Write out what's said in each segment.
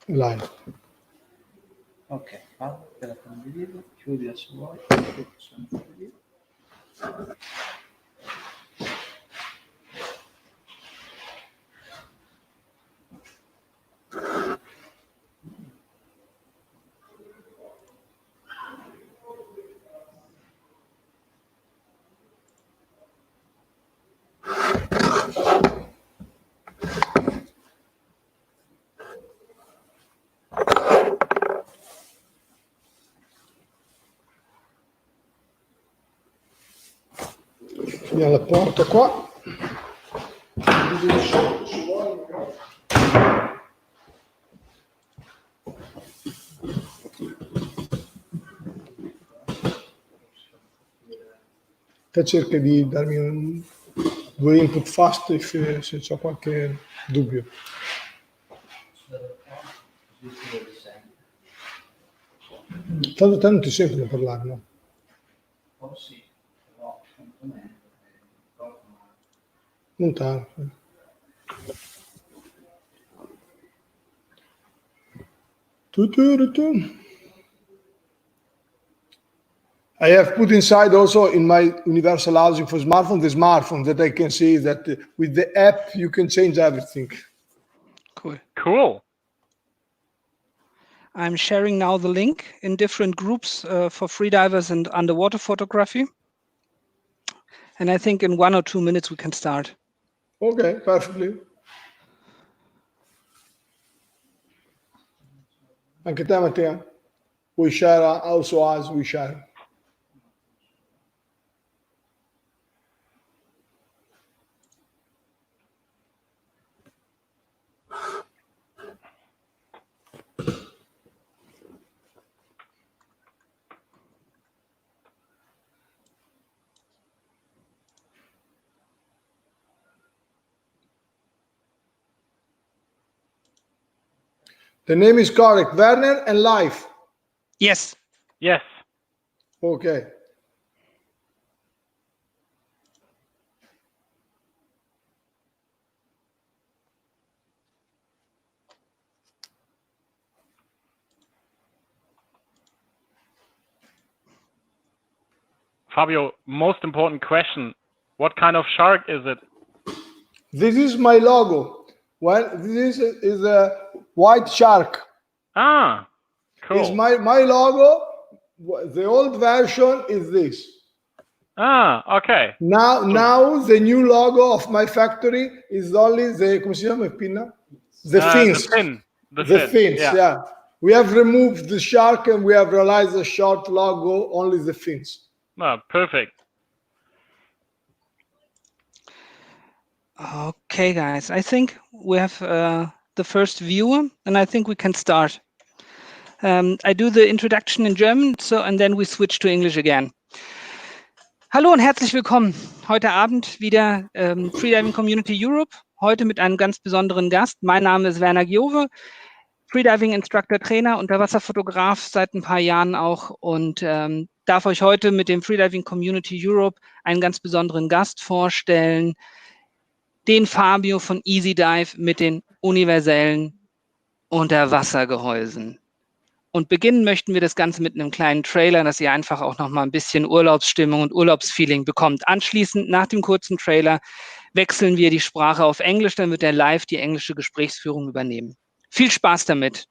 Live. Ok, Paolo, te la condivido, chiudila se vuoi, sono condivido. Chiudiamo la porta qua. Te cerca di darmi due input fast se c'è qualche dubbio. Tanto te non ti sentono parlare, no? Oh sì, però secondo me Lontano. I have put inside also in my universal housing for smartphone, the smartphone that I can see that with the app you can change everything. Cool. I'm sharing now the link in different groups for freedivers and underwater photography. And I think in 1 or 2 minutes we can start. Okay, perfectly. Anche te, Mattia? We share also as we share. The name is correct, Werner and Life. Yes. Yes. Okay. Fabio, most important question. What kind of shark is it? This is my logo. Well, this is a white shark. Ah, cool. It's my logo. The old version is this. Ah, okay. Now the new logo of my factory is only the, come si chiama, pinna? The fins. The fins, yeah. We have removed the shark and we have realized the short logo, only the fins. Ah, perfect. Okay, guys, I think we have the first viewer and I think we can start. I do the introduction in German, and then we switch to English again. Hallo und herzlich willkommen. Heute Abend wieder Freediving Community Europe. Heute mit einem ganz besonderen Gast. Mein Name ist Werner Giove, Freediving Instructor, Trainer, Unterwasserfotograf seit ein paar Jahren auch und darf euch heute mit dem Freediving Community Europe einen ganz besonderen Gast vorstellen, den Fabio von Easy Dive mit den universellen Unterwassergehäusen. Und beginnen möchten wir das Ganze mit einem kleinen Trailer, dass ihr einfach auch noch mal ein bisschen Urlaubsstimmung und Urlaubsfeeling bekommt. Anschließend, nach dem kurzen Trailer, wechseln wir die Sprache auf Englisch, dann wird der live die englische Gesprächsführung übernehmen. Viel Spaß damit!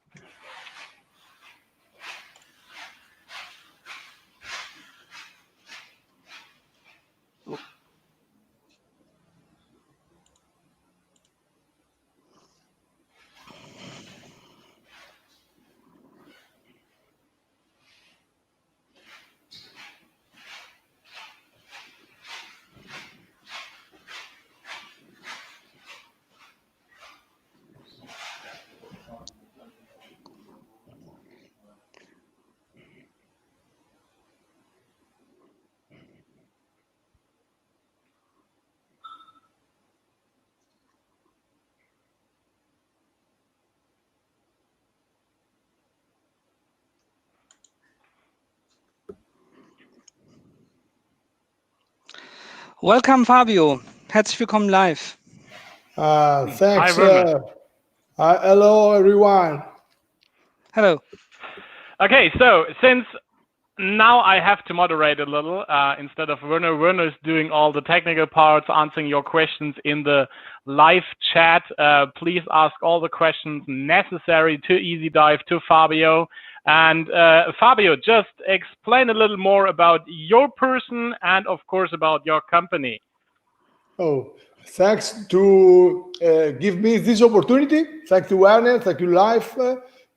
Welcome, Fabio. Herzlich willkommen live. Thanks. Hi, Werner. Hello, everyone. Hello. Okay, so since now I have to moderate a little instead of Werner. Werner is doing all the technical parts, answering your questions in the live chat. Please ask all the questions necessary to Easy Dive, to Fabio. And Fabio, just explain a little more about your person and, of course, about your company. Oh, thanks to give me this opportunity. Thank you, Werner. Thank you, Life.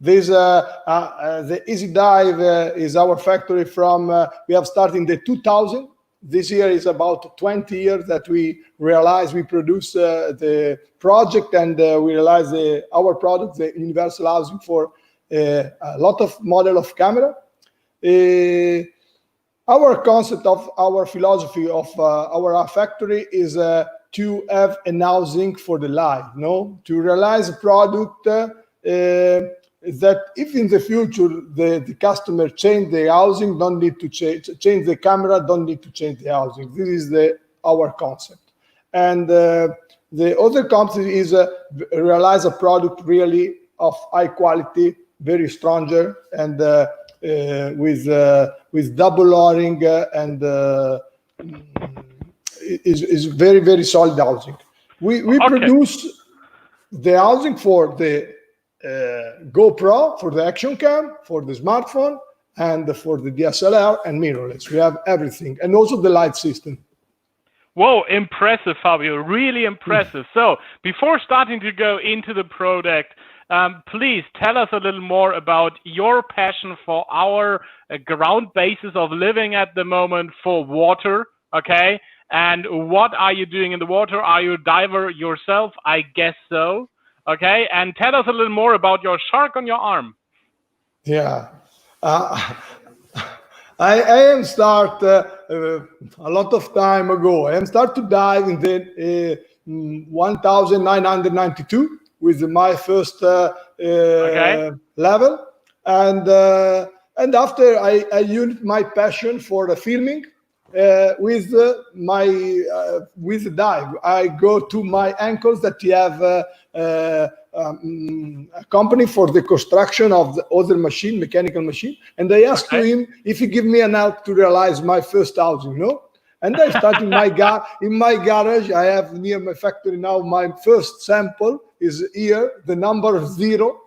The Easy Dive is our factory from, we have started in the 2000. This year is about 20 years that we realize we produce the project, and we realize our product, the universal housing for a lot of model of camera. Our concept of our philosophy of our factory is to have an housing for the life, to realize a product that if in the future the customer change the housing, don't need to change the camera, don't need to change the housing. This is our concept. And the other concept is realize a product really of high quality, very stronger, and with double O-ring and is very, very solid housing. We produce the housing for the GoPro, for the action cam, for the smartphone, and for the DSLR and mirrorless. We have everything, and also the light system. Whoa, impressive, Fabio, really impressive. So before starting to go into the product, please tell us a little more about your passion for our ground basis of living at the moment for water, okay? And what are you doing in the water? Are you a diver yourself? I guess so. Okay, and tell us a little more about your shark on your arm. Yeah, I am start a lot of time ago. I am start to dive in the 1992 with my first level, and after I used my passion for the filming. With the dive, I go to my uncles that have a company for the construction of the other machine, mechanical machine, and I asked to him if he give me an help to realize my first housing, And I start in my garage. I have near my factory now. My first sample is here, the number 0,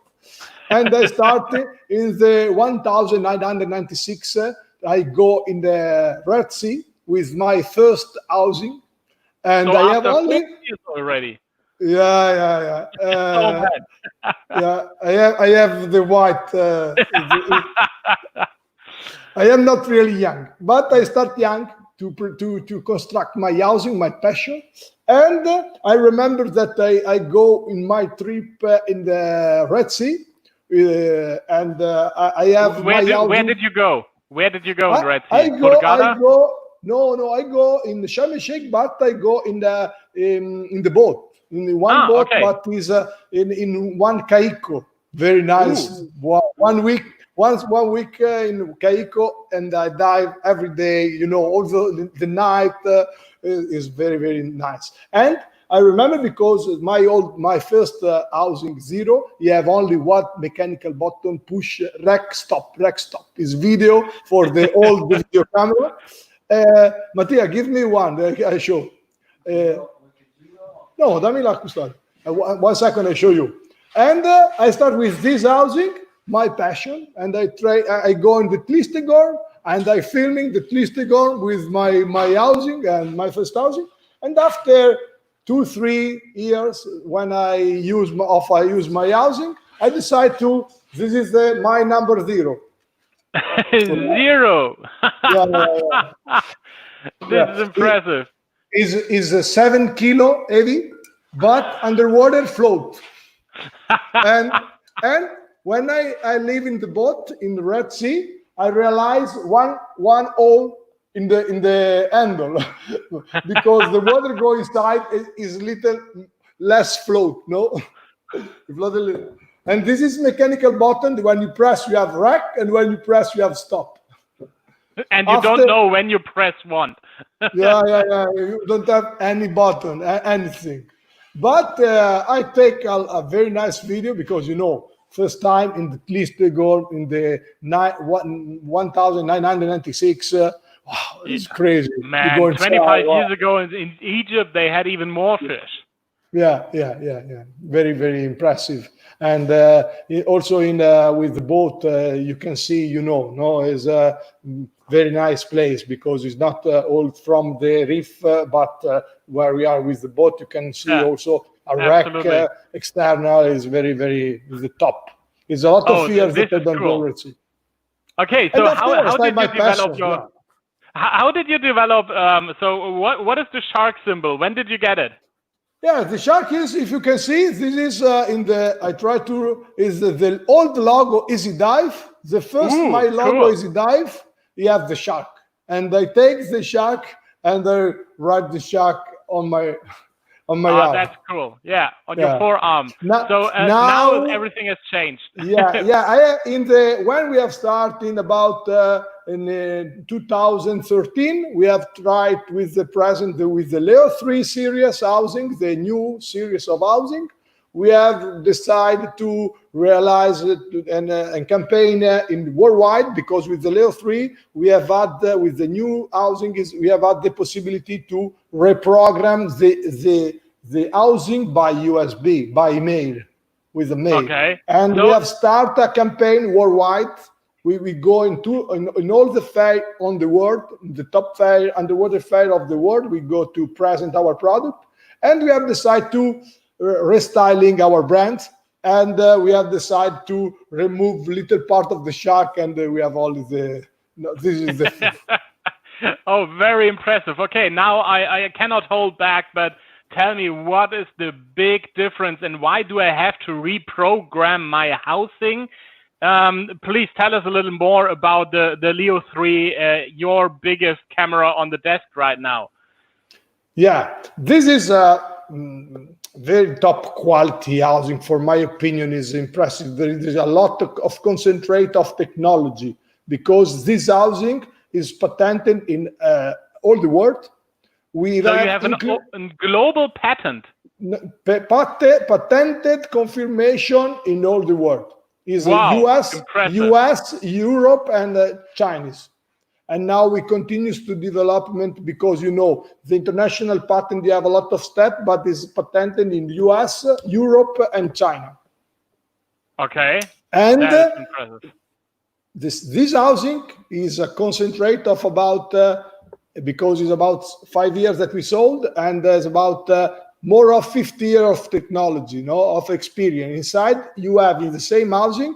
and I started in the 1996. I go in the Red Sea with my first housing, and so I have only years already. Yeah. So bad. Yeah, I have the white. I am not really young, but I start young to construct my housing, my passion, and I remember that I go in my trip in the Red Sea, and I have my housing. Where did you go? Where did you go in Red Sea? I go in the Sharm el Sheikh, but I go in the boat, in the one boat, but is in one Caicco. Very nice. Ooh. 1 week in Caicco, and I dive every day. Also the night is very, very nice. And I remember because my first housing 0, you have only one mechanical button, push rec stop. Is video for the old video camera. Mattia, give me one. I show. No, dammi la custode. 1 second, I show you. And I start with this housing, my passion, and I go in the Tlistegorm, and I filming the Tlistegorm with my housing and my first housing, and after 2-3 years, when I use my housing, I decide this is my number 0. 0. This is impressive. Is 7 kilo heavy, but underwater float. and when I live in the boat in the Red Sea, I realize one hole in the handle because the water go inside is little less float, and this is mechanical button. When you press, you have rec, and when you press, you have stop. And you don't know when you press one. yeah. You don't have any button, anything. But I take a very nice video because first time in at least the goal in the 1996. Wow, it's crazy. Man, 25 years ago in Egypt, they had even more fish. Yeah. Very, very impressive. And also in with the boat, you can see, no, is a very nice place because it's not all from the reef, but where we are with the boat, you can see also a wreck external is very, very the top. It's a lot of years that I don't go see. Okay, so how did you develop your? How did you develop? So what is the shark symbol? When did you get it? Yeah, the shark is, if you can see, this is in the, I try to, is the old logo Easy Dive. The first, my logo Easy Dive, you have the shark. And I take the shark and I write the shark on my arm. That's cool. Yeah, on your forearm. Now everything has changed. When we have started about in 2013, we have tried with the Leo 3 series housing, the new series of housing. We have decided to realize it and campaign in worldwide, because with the Leo 3 we have had with the new housing we have had the possibility to reprogram the housing by USB, by email, with a mail. Okay. And we have started a campaign worldwide. We go in all the fair on the world, the top fair, underwater fair of the world. We go to present our product, and we have decided to restyling our brand, and we have decided to remove little part of the shark, and we have all this is the Oh, very impressive. Okay, now I cannot hold back, but tell me, what is the big difference, and why do I have to reprogram my housing? Please tell us a little more about the Leo 3, your biggest camera on the desk right now. Yeah, this is a very top quality housing. For my opinion, is impressive. There is a lot of concentrate of technology, because this housing is patented in all the world. So you have a global patent. Patented confirmation in all the world. Is US, Europe, and Chinese. And now we continue to development, because the international patent, they have a lot of steps, but is patented in US, Europe, and China. Okay. And that is impressive. This housing is a concentrate of about because it's about 5 years that we sold, and there's about more of 50 years of technology, of experience. Inside, you have in the same housing,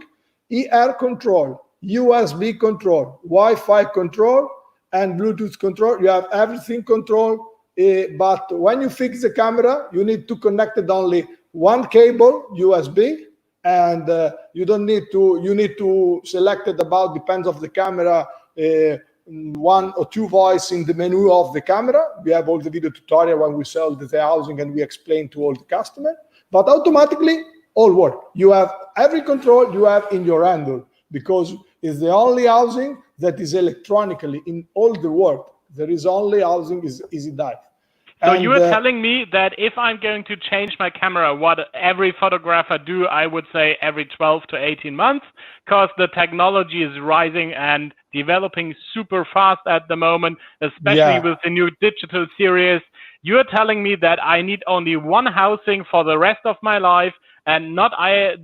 ER control, USB control, Wi-Fi control, and Bluetooth control. You have everything controlled, but when you fix the camera, you need to connect it only one cable, USB, and you need to select it about, depends of the camera, 1 or 2 voice in the menu of the camera. We have all the video tutorial when we sell the housing, and we explain to all the customer, but automatically all work. You have every control you have in your handle, because it's the only housing that is electronically in all the world. There is only housing is Easy Dive. So you are telling me that if I'm going to change my camera, what every photographer do, I would say every 12 to 18 months, because the technology is rising and developing super fast at the moment, especially with the new digital series. You're telling me that I need only one housing for the rest of my life, and not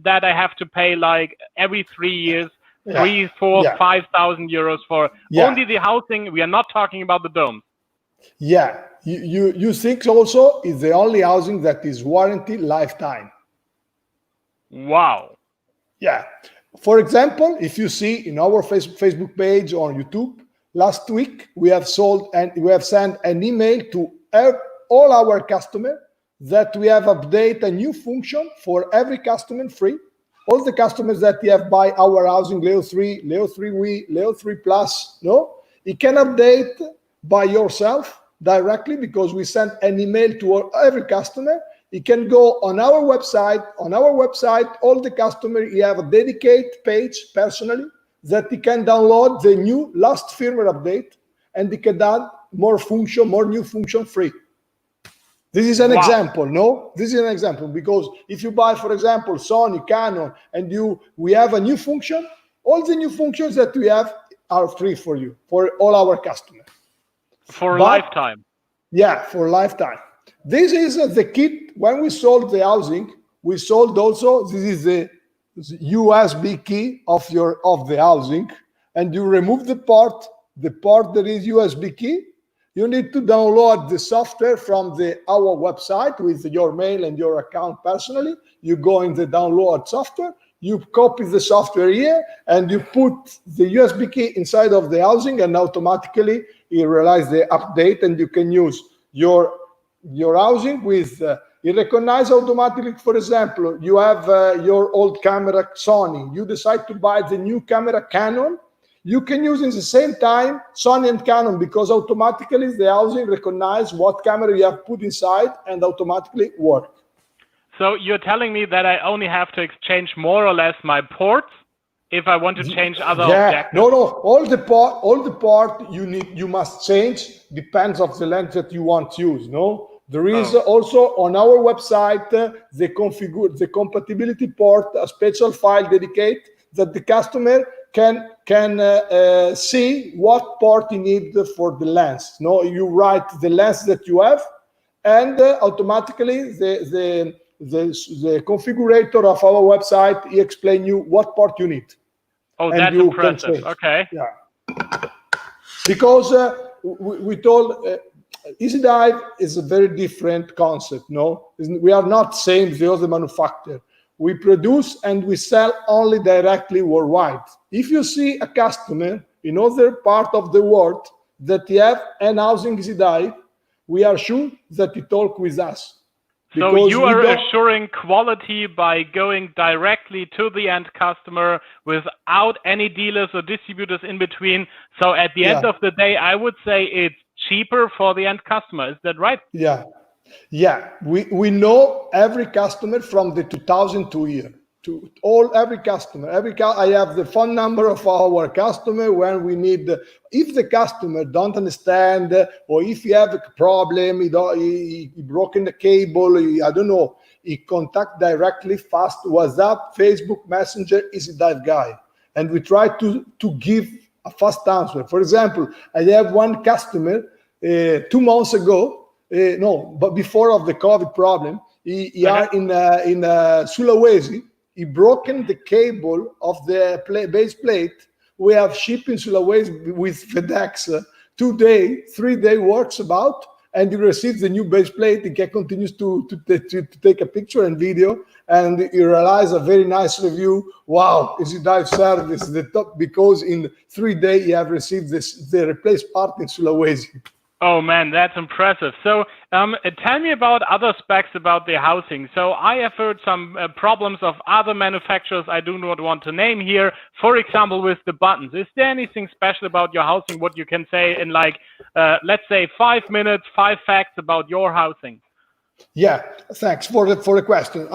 that I have to pay like every 3 years, 3, 4, 5,000 euros for only the housing. We are not talking about the dome. Yeah, you think also is the only housing that is warranty lifetime. Wow. Yeah. For example, if you see in our Facebook page or YouTube, last week we have sold and we have sent an email to all our customers that we have updated a new function for every customer free. All the customers that we have buy our housing, Leo 3, Leo 3W, Leo 3 Plus, you can update by yourself directly, because we send an email to every customer. You can go on our website. On our website, all the customers, you have a dedicated page personally that you can download the new last firmware update, and you can add more function, more new function free. This is an Wow. example, no? This is an example, because if you buy, for example, Sony, Canon, and we have a new function, all the new functions that we have are free for you, for all our customers. For a But- lifetime. Yeah, for lifetime. This is the kit. When we sold the housing, we sold also, this is the USB key of the housing, and you remove the part that is USB key. You need to download the software from our website with your mail and your account personally. You go in the download software, you copy the software here, and you put the USB key inside of the housing, and automatically you realize the update, and you can use your housing with it recognizes automatically. For example, you have your old camera Sony, you decide to buy the new camera Canon, you can use in the same time Sony and Canon, because automatically the housing recognizes what camera you have put inside and automatically work. So you're telling me that I only have to exchange more or less my ports if I want to change other objectives? No, all the part you must change, depends of the length that you want to use. No, there is also on our website the compatibility port, a special file dedicated that the customer can see what port you need for the lens. No, you write the lens that you have, and automatically the configurator of our website, he explain you what port you need. Oh, And that's you can impressive. change. Okay. Yeah, because we told EasyDive is a very different concept. No, we are not same the other manufacturer. We produce and we sell only directly worldwide. If you see a customer in other part of the world that you have an housing EasyDive, we are sure that you talk with us. So Because you we are don't- assuring quality by going directly to the end customer without any dealers or distributors in between. So at the end Yeah. of the day, I would say it's cheaper for the end customer. Is that right? Yeah. We know every customer from the 2002 year to every customer. I have the phone number of our customer when we need. If the customer don't understand, or if you have a problem, he broken the cable, I don't know, he contact directly, fast, WhatsApp, Facebook Messenger, EasyDive guy, and we try to give a fast answer. For example, I have one customer 2 months ago. But before of the COVID problem, he are in Sulawesi. He broken the cable of the base plate. We have shipping Sulawesi with FedEx 3-day works about, and you receive the new base plate. He continues to take a picture and video, and you realize a very nice review. Wow, EasyDive service the top, because in 3 days you have received the replaced part in Sulawesi. Oh man, that's impressive. So tell me about other specs about the housing. So I have heard some problems of other manufacturers I do not want to name here. For example, with the buttons. Is there anything special about your housing, what you can say in let's say 5 minutes, 5 facts about your housing? Yeah, thanks for the question.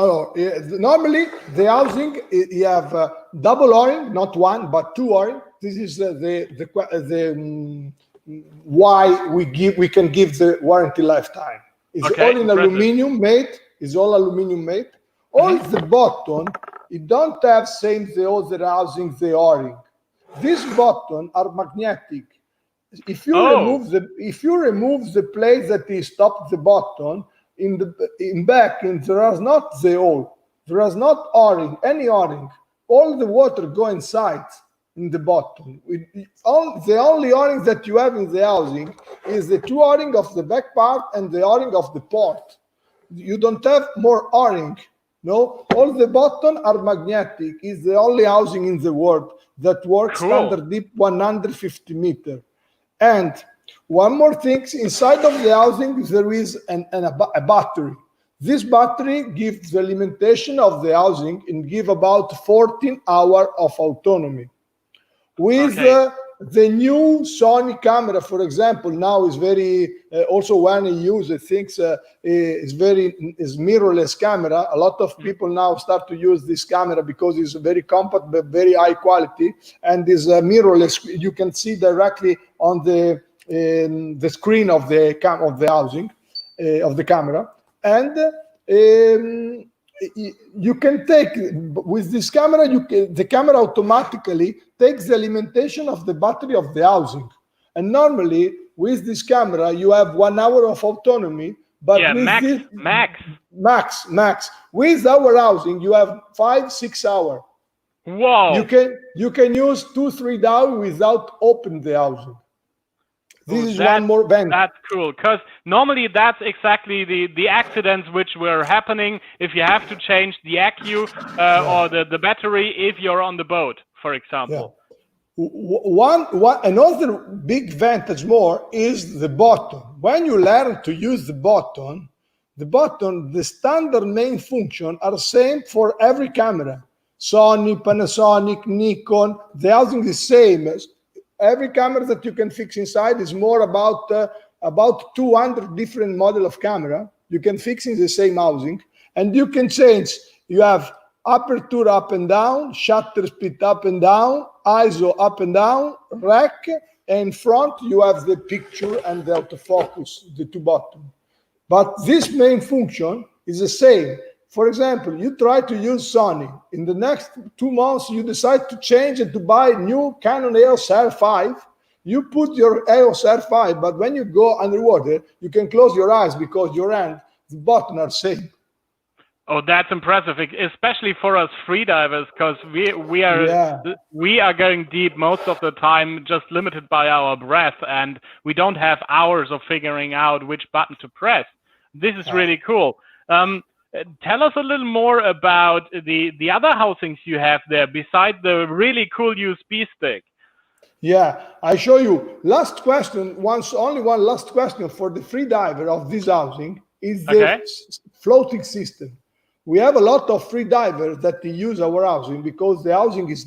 Normally, the housing, you have double O-ring, not one, but 2 O-ring. This is why we can give the warranty lifetime. It's Okay, all in impressive. aluminum made. It's all aluminum made. All the button, it don't have same the other housing, the O-ring. These buttons are magnetic. If you remove the plate that is stop the button in back, there is not the hole. There is not O-ring, any O-ring. All the water go inside in the bottom. The only O-ring that you have in the housing is the 2 O-ring of the back part and the O-ring of the port. You don't have more O-ring. No, all the buttons are magnetic. It's the only housing in the world that works standard deep 150 meter. And one more thing, inside of the housing there is a battery. This battery gives the limitation of the housing and give about 14 hours of autonomy. With the new Sony camera, for example, now is very also when you use it, thinks is mirrorless camera. A lot of people now start to use this camera because it's very compact but very high quality, and is mirrorless. You can see directly on the screen of the housing, of the camera, and you can take with this camera. The camera automatically takes the alimentation of the battery of the housing, and normally with this camera you have 1 hour of autonomy. But Yeah, with max. With our housing, you have 5-6 hours. Whoa! You can use 2-3 hours without opening the housing. This is one more vent. That's cool, because normally that's exactly the accidents which were happening if you have to change the accu or the battery if you're on the boat, for example. Yeah. Another big advantage more is the button. When you learn to use the button, the standard main function are the same for every camera. Sony, Panasonic, Nikon, the housing is same. Every camera that you can fix inside is more about 200 different model of camera you can fix in the same housing, and you can change. You have aperture up and down, shutter speed up and down, ISO up and down, rack, and in front you have the picture and the autofocus, the two buttons. But this main function is the same. For example, you try to use Sony. In the next 2 months, you decide to change and to buy new Canon EOS R5. You put your EOS R5, but when you go underwater, you can close your eyes because your hand, the button are same. Oh, that's impressive, especially for us freedivers, because we are going deep most of the time, just limited by our breath, and we don't have hours of figuring out which button to press. This is really cool. Tell us a little more about the other housings you have there, besides the really cool USB stick. Yeah, I show you. Last question, only one last question for the freediver of this housing is the floating system. We have a lot of freedivers that use our housing because the housing is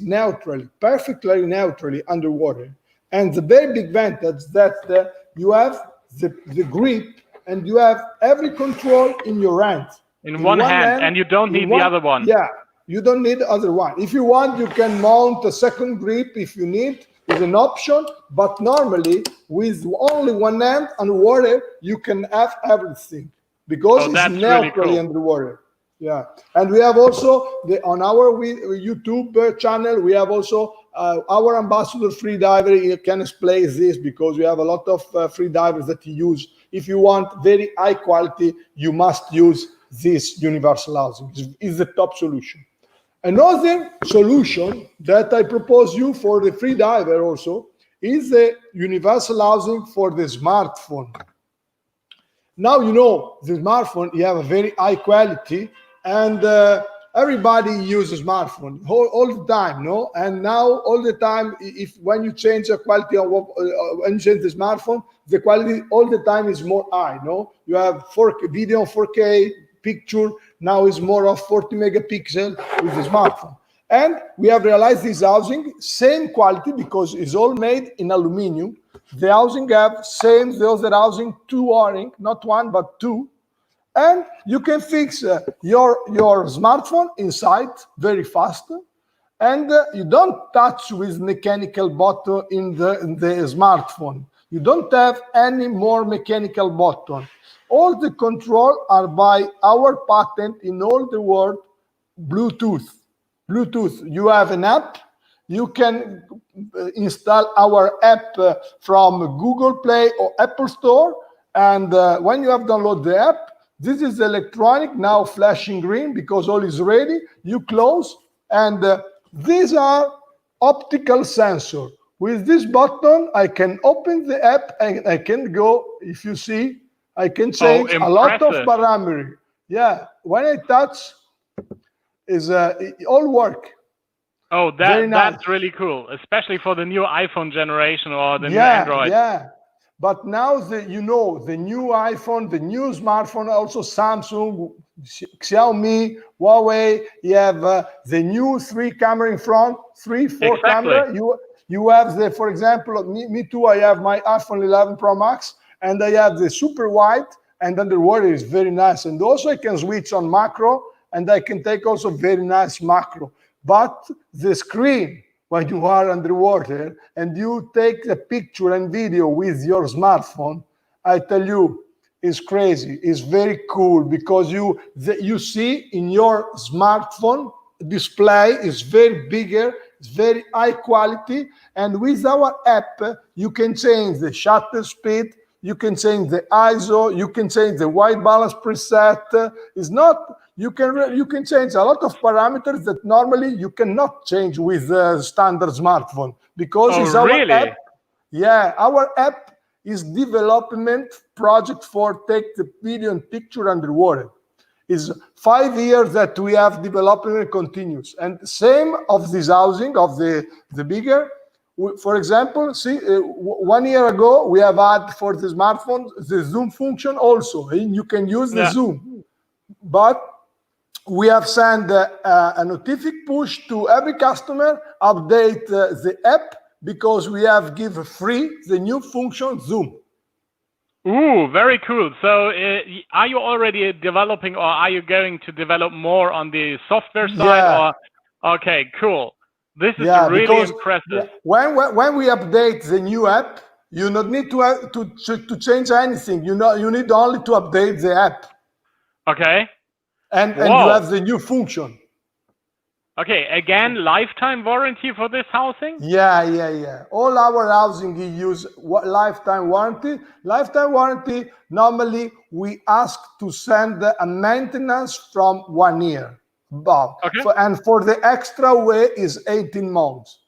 perfectly neutrally underwater. And the very big advantage that you have the grip and you have every control in your hand. In one hand, and you don't need the other one. Yeah, you don't need the other one. If you want, you can mount a second grip if you need. It's an option, but normally with only one hand underwater, you can have everything because it's neutrally underwater. Yeah, and we have also on our YouTube channel, we have also our ambassador freediver can explain this because we have a lot of freedivers that use. If you want very high quality, you must use this universal housing. Is the top solution. Another solution that I propose you for the freediver also is the universal housing for the smartphone. Now you know the smartphone, you have a very high quality, and everybody uses smartphone all the time, no? And now all the time, when you change the quality of when you change the smartphone, the quality all the time is more high, no? You have 4K video, 4K picture. Now is more of 40 megapixel with the smartphone. And we have realized this housing, same quality because it's all made in aluminum. The housing have same the other housing, 2 O-ring, not 1 but 2. And you can fix your smartphone inside very fast. And you don't touch with mechanical button in the smartphone. You don't have any more mechanical button. All the control are by our patent in all the world, Bluetooth. You have an app. You can install our app from Google Play or Apple Store. And when you have downloaded the app, this is electronic, now flashing green because all is ready. You close, and these are optical sensor. With this button, I can open the app and I can go, if you see, I can change a lot of parameters. Yeah, when I touch, it all work. Oh, that's really cool, especially for the new iPhone generation or the new Android. Yeah. But now the new iPhone, the new smartphone, also Samsung, Xiaomi, Huawei, you have the new 3 camera in front, 4 camera. You have for example, me too, I have my iPhone 11 Pro Max, and I have the super wide, and underwater is very nice. And also I can switch on macro, and I can take also very nice macro. But the screen, when you are underwater and you take a picture and video with your smartphone, I tell you, is crazy. It's very cool because you see in your smartphone display is very bigger, it's very high quality, and with our app you can change the shutter speed, you can change the ISO, you can change the white balance preset. It's not you can change a lot of parameters that normally you cannot change with a standard smartphone because it's our really? app. Yeah, our app is development project for take the video and picture underwater. Is 5 years that we have development and continues. And same of this housing of the bigger. For example, see 1 year ago we have had for the smartphone the zoom function also, and you can use the zoom. But we have sent a notification push to every customer, update the app because we have given free the new function zoom. Ooh, very cool. So are you already developing or are you going to develop more on the software side? Yeah. Or okay, cool. This is really impressive. When we update the new app, you don't need to change anything. You need only to update the app. Okay. And you have the new function. Okay, again, lifetime warranty for this housing? Yeah. All our housing we use lifetime warranty. Lifetime warranty, normally we ask to send a maintenance from 1 year. Okay. And for the extra way is 18 months.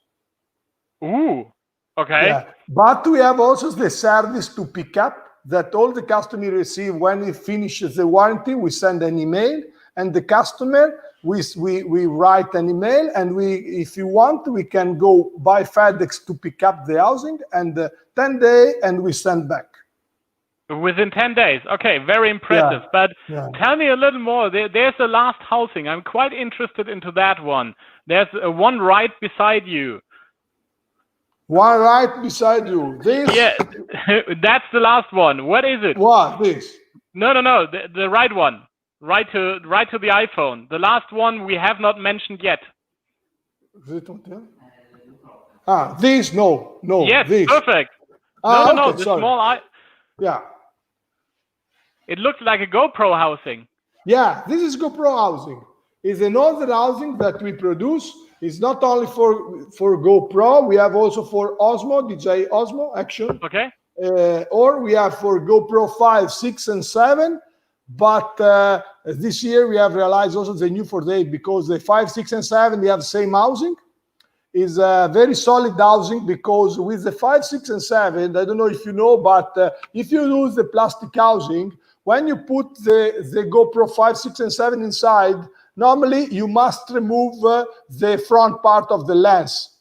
Ooh, okay. Yeah. But we have also the service to pick up that all the customer receive when he finishes the warranty. We send an email and the customer, we write an email, and if you want, we can go by FedEx to pick up the housing, and 10 days, and we send back. Within 10 days. Okay, very impressive. But tell me a little more. There's the last housing. I'm quite interested into that one. There's one right beside you. One right beside you. This? Yeah, that's the last one. What is it? What? This? No. The right one. Right to the iPhone. The last one we have not mentioned yet. This? No. Yes, this. Perfect. No. Okay, The sorry. small Yeah. It looks like a GoPro housing. Yeah, this is GoPro housing. It's another housing that we produce. It's not only for GoPro. We have also for Osmo, DJI Osmo Action. Okay. Or we have for GoPro 5, 6, and 7. But this year we have realized also the new for the 8 because the 5, 6, and 7 they have the same housing. Is a very solid housing because with the 5, 6, and 7, I don't know if you know, but if you use the plastic housing, when you put the GoPro 5, 6, and 7 inside, normally you must remove the front part of the lens.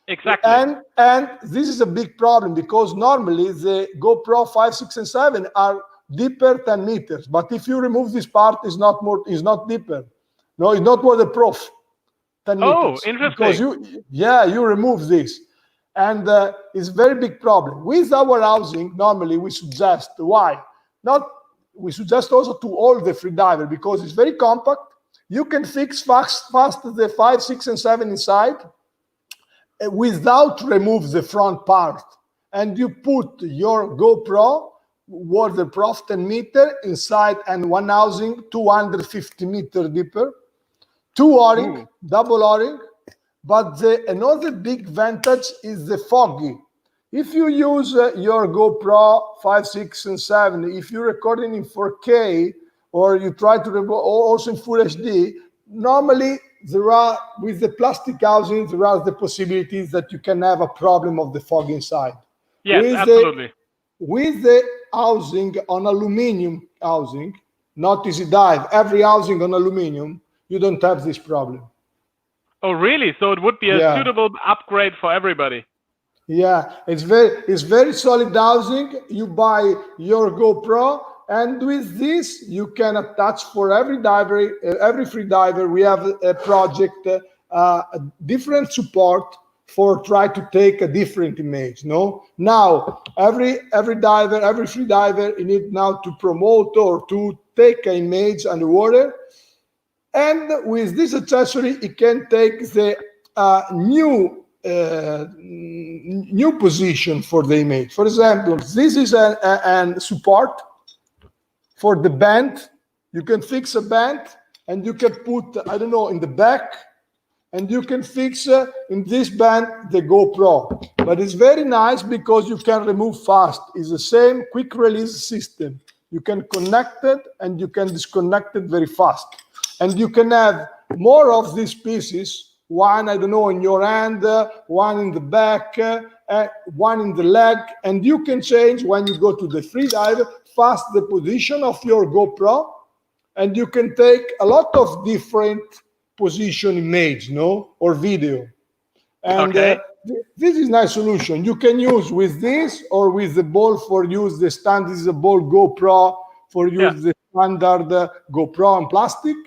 Exactly. And this is a big problem because normally the GoPro 5, 6, and 7 are deeper 10 meters. But if you remove this part, it's not deeper. No, it's not waterproof. 10 meters. Oh, interesting. Because you remove this. And it's a very big problem. With our housing, normally we suggest, we suggest also to all the freediver because it's very compact. You can fix fast the 5, 6, and 7 inside without remove the front part. And you put your GoPro waterproof 10 meter inside and one housing 250 meter deeper. 2 O-ring, double O-ring. But another big advantage is the foggy. If you use your GoPro 5, 6, and 7, if you're recording in 4K or you try to record also in Full HD, normally with the plastic housing, there are the possibilities that you can have a problem of the fog inside. Yes, absolutely. With the housing on aluminium housing, not easy dive, every housing on aluminium, you don't have this problem. Oh, really? So it would be a suitable upgrade for everybody. Yeah, it's very solid housing. You buy your GoPro, and with this you can attach for every free diver. We have a project, a different support for try to take a different image. No, now every diver, every free diver, you need now to promote or to take an image underwater. And with this accessory, it can take the new position for the image. For example, this is a support for the band. You can fix a band and you can put, I don't know, in the back, and you can fix in this band the GoPro. But it's very nice because you can remove fast. It's the same quick release system. You can connect it and you can disconnect it very fast. And you can have more of these pieces, one, I don't know, in your hand, one in the back, one in the leg, and you can change when you go to the free dive fast the position of your GoPro, and you can take a lot of different position image, or video. And this is a nice solution. You can use with this or with the ball for use the stand. This is a ball GoPro for use the standard GoPro and plastic,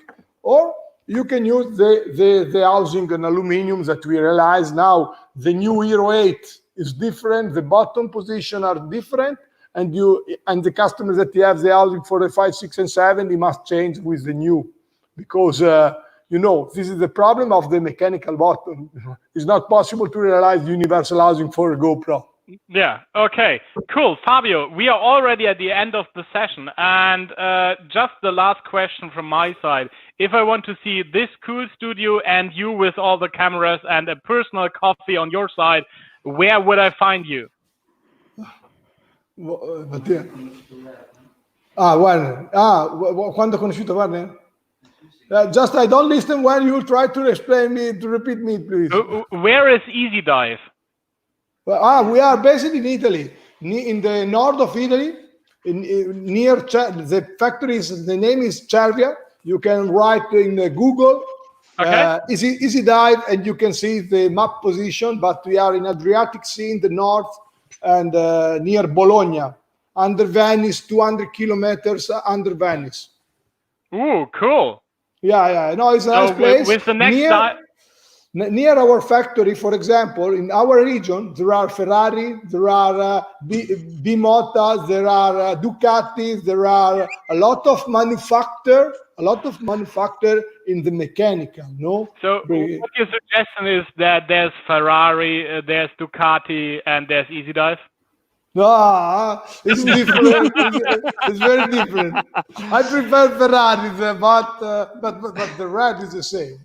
or you can use the housing and aluminum that we realize now. The new Hero 8 is different. The bottom position are different, and the customers that have the housing for the 5, 6, and 7, they must change with the new, because this is the problem of the mechanical bottom. It's not possible to realize universal housing for a GoPro. Yeah, okay, cool. Fabio, we are already at the end of the session, and just the last question from my side. If I want to see this cool studio and you with all the cameras and a personal coffee on your side, where would I find you? Warner. Quando ho conosciuto Warner? Just I don't listen when you try to explain me, to repeat me, please. Where is Easy Dive? We are based in Italy, in the north of Italy, near the factory. The name is Cervia. You can write in Google Easy Dive, and you can see the map position. But we are in Adriatic Sea in the north, and near Bologna, under Venice, 200 kilometers under Venice. Ooh, cool. Yeah. No, it's a nice place. With the next near our factory, for example, in our region, there are Ferrari, there are Bimota, there are Ducati, there are a lot of manufacture in the mechanical, no? So what your suggestion is that there's Ferrari, there's Ducati, and there's Easy Dive? No, it's different. It's very different. I prefer Ferraris, but the red is the same.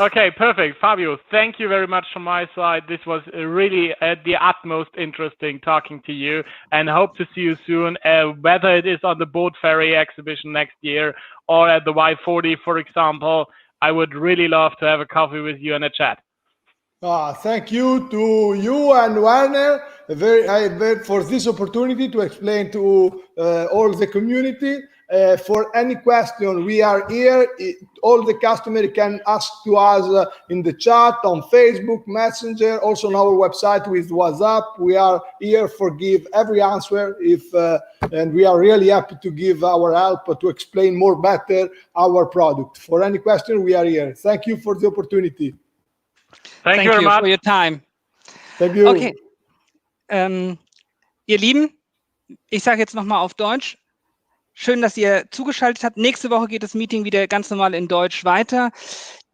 Okay, perfect. Fabio, thank you very much from my side. This was really the utmost interesting talking to you, and hope to see you soon, whether it is on the Boat Ferry exhibition next year or at the Y40, for example. I would really love to have a coffee with you and a chat. Thank you to you and Warner for this opportunity to explain to all the community. For any question, we are here. All the customers can ask to us in the chat, on Facebook, Messenger, also on our website with WhatsApp. We are here for give every answer and we are really happy to give our help to explain more better our product. For any question, we are here. Thank you for the opportunity. Thank you very much for your time. Thank you. Okay. Ihr Lieben, ich sage jetzt nochmal auf Deutsch. Schön, dass ihr zugeschaltet habt. Nächste Woche geht das Meeting wieder ganz normal in Deutsch weiter.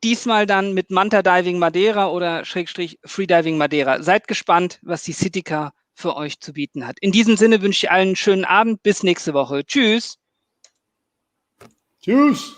Diesmal dann mit Manta Diving Madeira oder Freediving Madeira. Seid gespannt, was die Citica für euch zu bieten hat. In diesem Sinne wünsche ich allen einen schönen Abend. Bis nächste Woche. Tschüss. Tschüss.